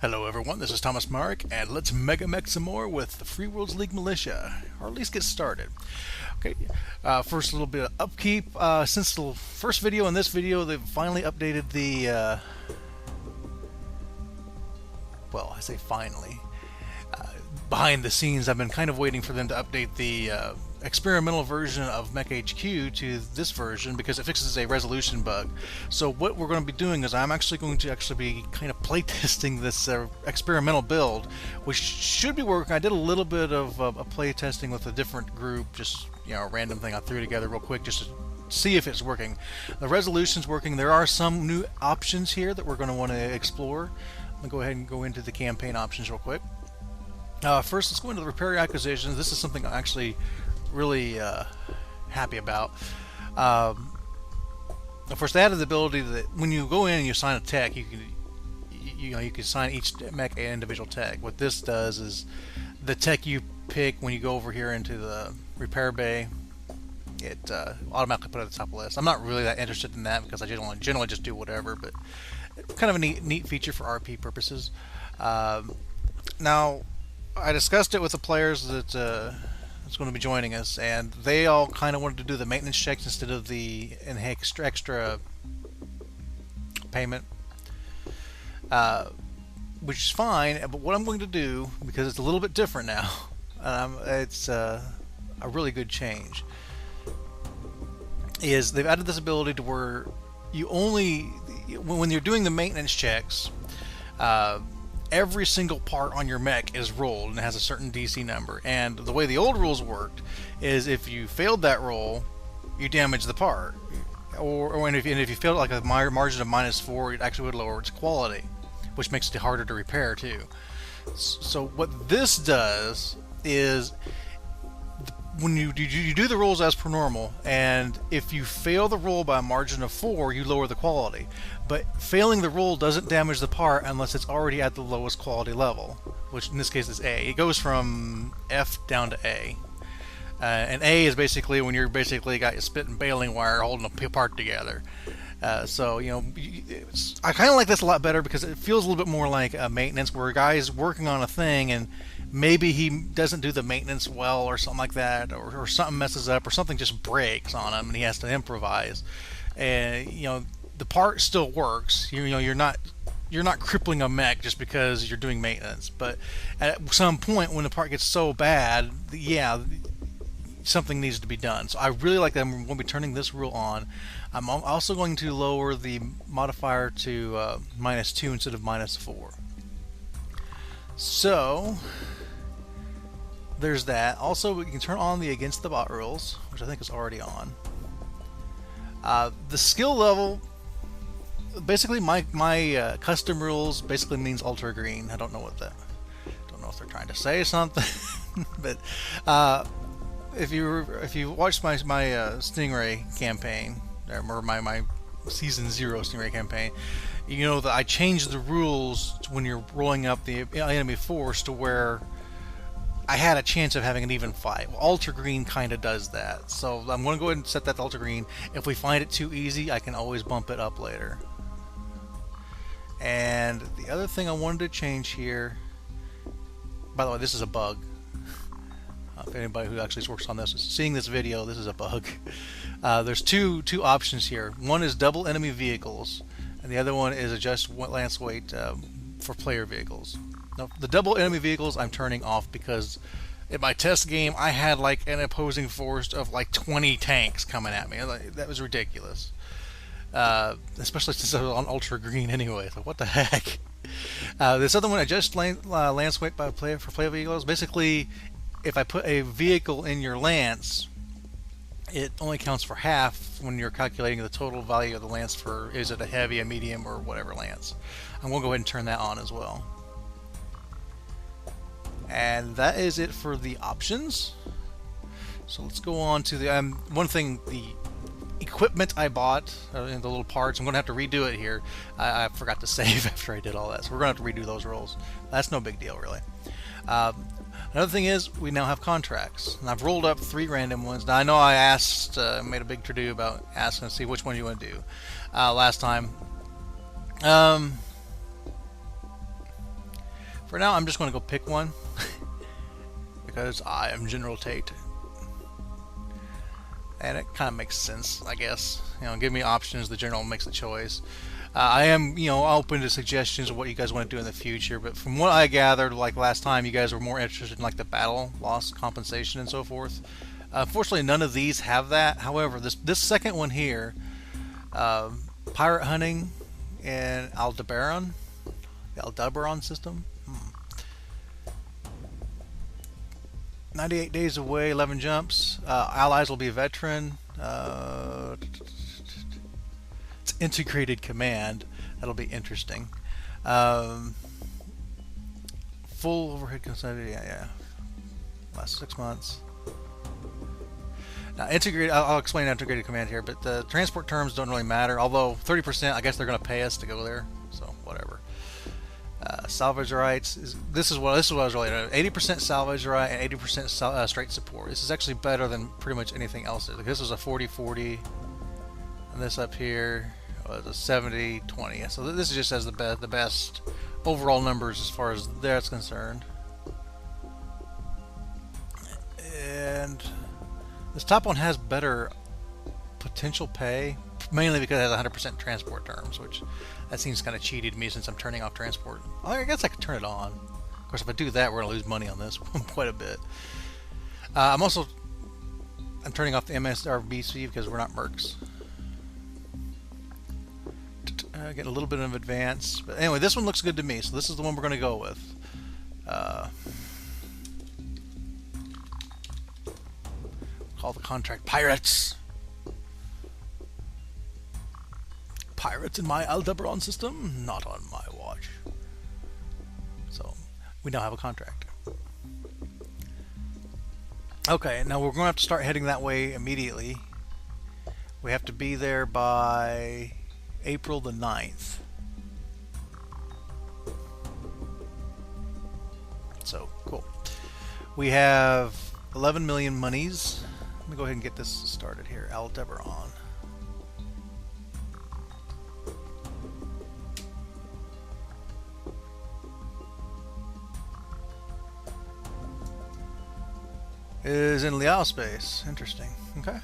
Hello everyone, this is Thomas Mark, and let's Megamek some more with the Free Worlds League Militia, or at least get started. Okay, first a little bit of upkeep. Since the first video and this video, they've finally updated the, well, I say finally. Behind the scenes, I've been kind of waiting for them to update the experimental version of Mech HQ to this version because it fixes a resolution bug. So what we're going to be doing is I'm actually going to be kind of playtesting this experimental build, which should be working. I did a little bit of playtesting with a different group, just a random thing I threw together real quick just to see if it's working. The resolution's working. There are some new options here that we're going to want to explore. I'm going to go ahead and go into the campaign options real quick. First, let's go into the repair acquisitions. This is something I'm actually really happy about. Of course, they added the ability that when you go in and you assign a tech, you can assign each mech an individual tech. What this does is the tech you pick when you go over here into the repair bay, it automatically put it at the top of the list. I'm not really that interested in that because I generally just do whatever, but kind of a neat feature for RP purposes. Now, I discussed it with the players that is going to be joining us, and they all kind of wanted to do the maintenance checks instead of the extra payment, which is fine. But what I'm going to do, because it's a little bit different now, it's a really good change, is they've added this ability to where you only, when you're doing the maintenance checks, every single part on your mech is rolled and has a certain DC number. And the way the old rules worked is if you failed that roll, you damage the part. And if you failed like a margin of -4, it actually would lower its quality, which makes it harder to repair too. So what this does is when you do the rolls as per normal, and if you fail the roll by a margin of 4, you lower the quality. But failing the roll doesn't damage the part unless it's already at the lowest quality level, which in this case is A. It goes from F down to A. And A is basically when you're basically got your spit and baling wire holding a part together. So, I kind of like this a lot better because it feels a little bit more like a maintenance where a guy's working on a thing and maybe he doesn't do the maintenance well or something like that, or something messes up or something just breaks on him and he has to improvise. And, the part still works. You're not crippling a mech just because you're doing maintenance. But at some point when the part gets so bad, yeah, something needs to be done. So I really like that I'm going to be turning this rule on. I'm also going to lower the modifier to -2 instead of -4. So there's that. Also, we can turn on the against the bot rules, which I think is already on. The skill level, basically my custom rules basically means ultra green. I don't know what that. Don't know if they're trying to say something, but if you watched my Stingray campaign, or my season 0 Stingray campaign, you know that I changed the rules when you're rolling up the enemy force to where I had a chance of having an even fight. Well, Ultra Green kind of does that. So I'm going to go ahead and set that to Ultra Green. If we find it too easy, I can always bump it up later. And the other thing I wanted to change here, by the way, this is a bug. If anybody who actually works on this is seeing this video, this is a bug. There's two options here. One is double enemy vehicles, and the other one is adjust lance weight for player vehicles. Now, the double enemy vehicles I'm turning off because in my test game I had like an opposing force of like 20 tanks coming at me. That was ridiculous. Especially since I was on Ultra Green anyway. So what the heck? This other one, adjust lance weight by player for player vehicles. Basically, if I put a vehicle in your lance, it only counts for half when you're calculating the total value of the lance for is it a heavy, a medium, or whatever lance. I'm going to go ahead and turn that on as well. And that is it for the options. So let's go on to the one thing, the equipment I bought, the little parts. I'm going to have to redo it here. I forgot to save after I did all that, so we're going to have to redo those rolls. That's no big deal, really. Another thing is we now have contracts, and I've rolled up 3 random ones. Now I know I asked, made a big to-do about asking to see which one you want to do last time. For now, I'm just going to go pick one because I am General Tate. And it kind of makes sense, I guess. You know, give me options, the general makes the choice. I am, you know, open to suggestions of what you guys want to do in the future, but from what I gathered, like last time, you guys were more interested in like the battle loss compensation and so forth. Fortunately, none of these have that. However, this second one here, pirate hunting in Aldebaran, the Aldebaran system. 98 days away, 11 jumps. Allies will be a veteran. It's integrated command. That'll be interesting. Full overhead consumption. Yeah. Last 6 months. Now, integrated. I'll explain integrated command here, but the transport terms don't really matter. Although 30%, I guess they're going to pay us to go there. So whatever. Salvage rights. This is what I was really doing. 80% salvage right and 80% straight support. This is actually better than pretty much anything else. Like this was a 40-40, and this up here was a 70-20. So this just has the best overall numbers as far as that's concerned. And this top one has better potential pay, mainly because it has 100% transport terms, which that seems kind of cheated to me since I'm turning off transport. I guess I could turn it on. Of course, if I do that, we're going to lose money on this quite a bit. I'm turning off the MSRBC because we're not mercs. Getting a little bit of advance. But anyway, this one looks good to me, so this is the one we're going to go with. Call the contract Pirates. Pirates in my Aldebaran system? Not on my watch. So, we now have a contract. Okay, now we're going to have to start heading that way immediately. We have to be there by April the 9th. So, cool. We have 11 million monies. Let me go ahead and get this started here. Aldebaran. Is in Liao space. Interesting. Okay.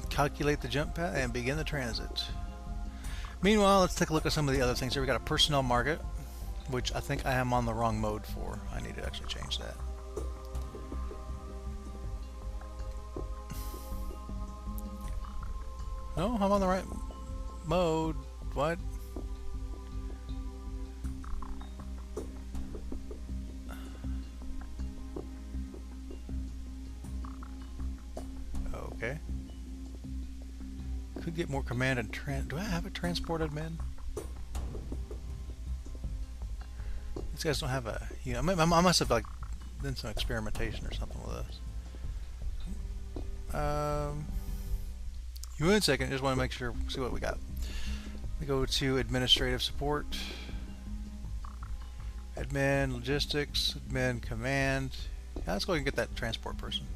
Calculate the jump path and begin the transit. Meanwhile, let's take a look at some of the other things here. We got a personnel market, which I think I am on the wrong mode for. I need to actually change that. No, I'm on the right mode. What? Okay. Could get more command and do I have a transport admin? These guys don't have a. You know, I must have like done some experimentation or something with this. Give me 1 second. Just want to make sure, see what we got. We go to administrative support, admin logistics, admin command. Yeah, let's go ahead and get that transport person.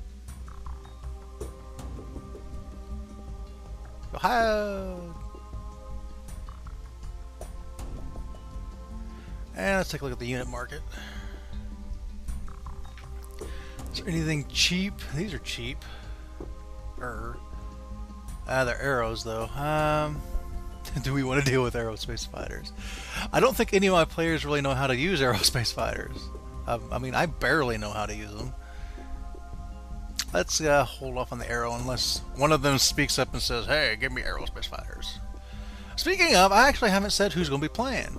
Ohio. And let's take a look at the unit market. Is there anything cheap? These are cheap. They're arrows though. Do we want to deal with aerospace fighters? I don't think any of my players really know how to use aerospace fighters. I mean, I barely know how to use them. Let's hold off on the arrow unless one of them speaks up and says, hey, give me aerospace fighters. Speaking of, I actually haven't said who's going to be playing.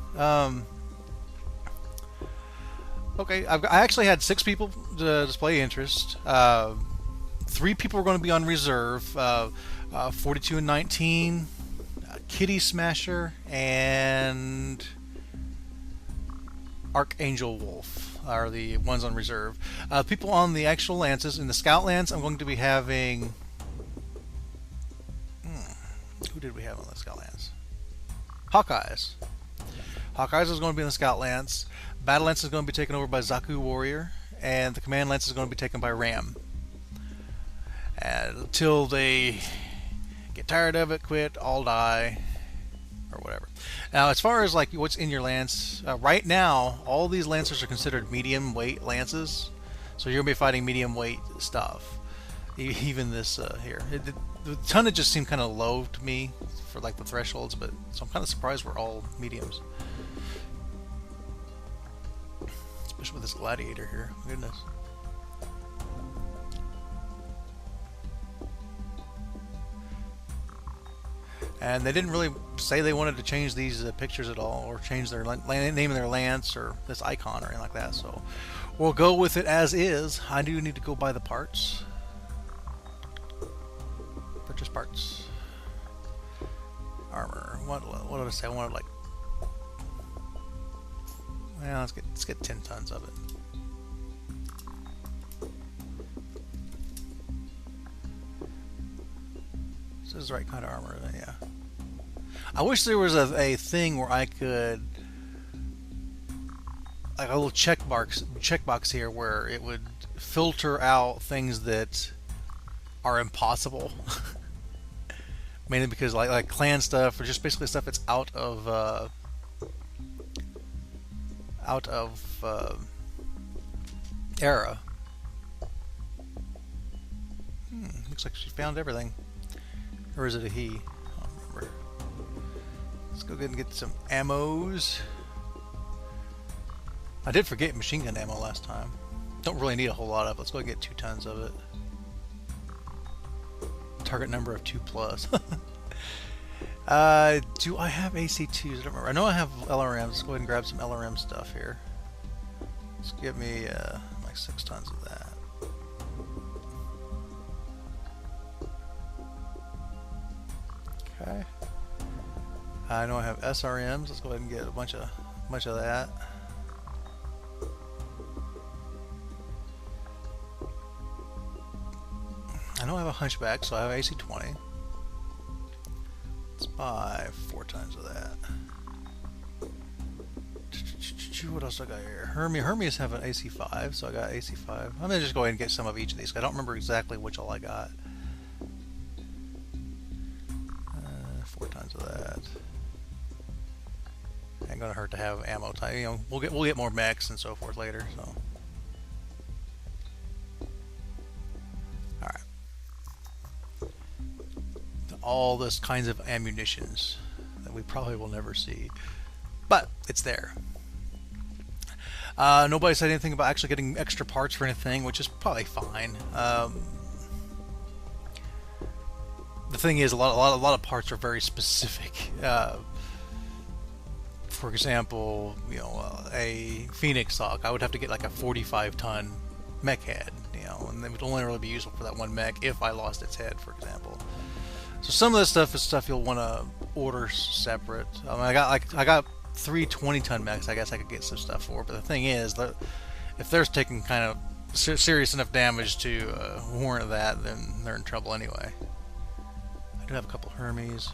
Okay, I actually had 6 people to display interest. 3 people were going to be on reserve. 42 and 19, Kitty Smasher, and Archangel Wolf are the ones on reserve. People on the actual lances, in the scout lance, I'm going to be having... who did we have on the scout lance? Hawkeyes. Hawkeyes is going to be in the scout lance. Battle lance is going to be taken over by Zaku Warrior, and the command lance is going to be taken by Ram. And until they get tired of it, quit, all die, or whatever. Now, as far as like what's in your lance, right now, all these lancers are considered medium weight lances, so you're gonna be fighting medium weight stuff. Even this here, the tonnage just seemed kind of low to me for like the thresholds, but so I'm kind of surprised we're all mediums, especially with this gladiator here. Goodness. And they didn't really say they wanted to change these pictures at all, or change their name of their lance, or this icon, or anything like that. So we'll go with it as is. I do need to go buy the parts. Purchase parts. Armor. What did I say? I wanted like. Well, let's get 10 tons of it. This is the right kind of armor, yeah. I wish there was a thing where I could, like a little checkbox here, where it would filter out things that are impossible. Mainly because like clan stuff, or just basically stuff that's out of era. Looks like she found everything. Or is it a he? I don't remember. Let's go ahead and get some ammos. I did forget machine gun ammo last time. Don't really need a whole lot of it. Let's go and get 2 tons of it. Target number of 2+. Do I have AC2s? I don't remember. I know I have LRMs. Let's go ahead and grab some LRM stuff here. Let's give me like 6 tons of that. Okay. I know I have SRMs. Let's go ahead and get a bunch of that. I know I have a hunchback, so I have AC20. Let's buy 4 tons of that. What else do I got here? Hermes have an AC5, so I got AC5. I'm gonna just go ahead and get some of each of these. I don't remember exactly which all I got. 4 tons of that. Ain't gonna hurt to have ammo type. You know, we'll get more mechs and so forth later. So, all right. All this kinds of ammunitions that we probably will never see, but it's there. Nobody said anything about actually getting extra parts for anything, which is probably fine. The thing is, a lot of parts are very specific. For example, you know, a Phoenix Hawk, I would have to get like a 45-ton mech head, you know, and it would only really be useful for that one mech if I lost its head, for example. So some of this stuff is stuff you'll want to order separate. I mean, I got 3 20-ton mechs. I guess I could get some stuff for, but the thing is that if they're taking kind of serious enough damage to warrant that, then they're in trouble anyway. I do have a couple Hermes.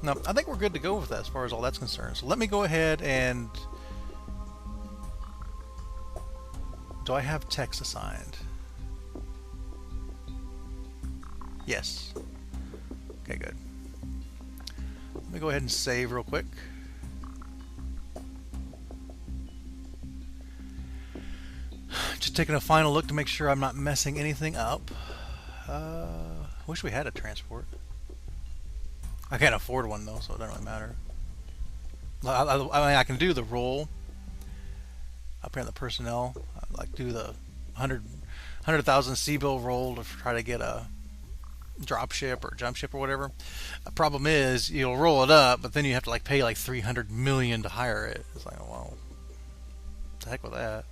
No, I think we're good to go with that as far as all that's concerned. So let me go ahead and... Do I have text assigned? Yes. Okay, good. Let me go ahead and save real quick. Just taking a final look to make sure I'm not messing anything up. Wish we had a transport. I can't afford one though, so it doesn't really matter. I mean, I can do the roll up here in the personnel. I'd like do the 100,000 C-bill roll to try to get a drop ship or jump ship or whatever. The problem is you'll roll it up, but then you have to like pay like 300 million to hire it. It's like, well, what the heck with that.